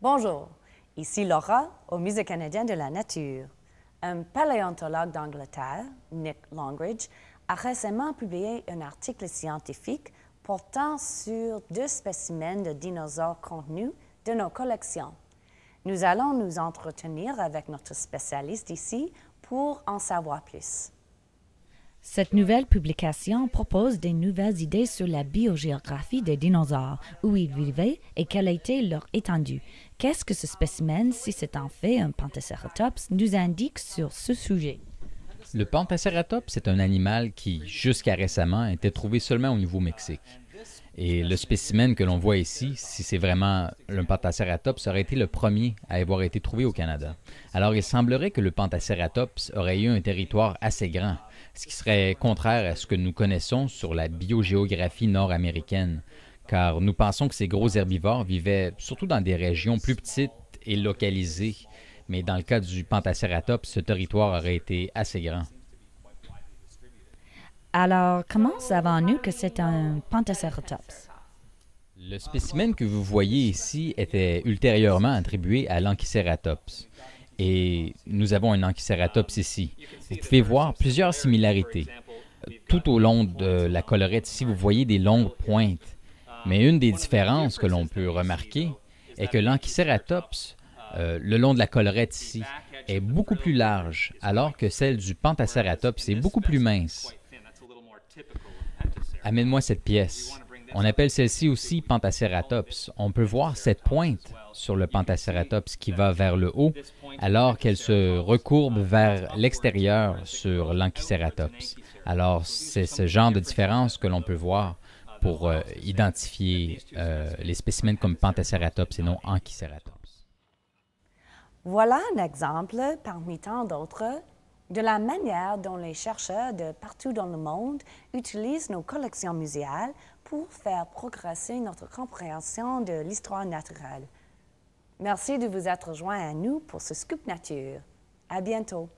Bonjour, ici Laura au Musée canadien de la nature. Un paléontologue d'Angleterre, Nick Longridge, a récemment publié un article scientifique portant sur 2 spécimens de dinosaures contenus de nos collections. Nous allons nous entretenir avec notre spécialiste ici pour en savoir plus. Cette nouvelle publication propose des nouvelles idées sur la biogéographie des dinosaures, où ils vivaient et quelle était leur étendue. Qu'est-ce que ce spécimen, si c'est en fait un Pantacératops, nous indique sur ce sujet? Le Pantacératops est un animal qui, jusqu'à récemment, était trouvé seulement au Nouveau-Mexique. Et le spécimen que l'on voit ici, si c'est vraiment un Pantacératops, aurait été le premier à avoir été trouvé au Canada. Alors il semblerait que le Pantacératops aurait eu un territoire assez grand, ce qui serait contraire à ce que nous connaissons sur la biogéographie nord-américaine, car nous pensons que ces gros herbivores vivaient surtout dans des régions plus petites et localisées, mais dans le cas du Pantacératops, ce territoire aurait été assez grand. Alors, comment savons-nous que c'est un Pantacératops? Le spécimen que vous voyez ici était ultérieurement attribué à l'Ankhiceratops. Et nous avons un Ankhiceratops ici. Vous pouvez voir plusieurs similarités. Tout au long de la collerette ici, vous voyez des longues pointes. Mais une des différences que l'on peut remarquer est que l'Ankhiceratops, le long de la collerette ici, est beaucoup plus large, alors que celle du Pantacératops est beaucoup plus mince. Amène-moi cette pièce. On appelle celle-ci aussi Pantacératops. On peut voir cette pointe sur le Pantacératops qui va vers le haut, alors qu'elle se recourbe vers l'extérieur sur l'Ankhiceratops. Alors, c'est ce genre de différence que l'on peut voir pour identifier les spécimens comme Pantacératops et non Ankhiceratops. Voilà un exemple, parmi tant d'autres, de la manière dont les chercheurs de partout dans le monde utilisent nos collections muséales pour faire progresser notre compréhension de l'histoire naturelle. Merci de vous être joints à nous pour ce Scoop Nature. À bientôt.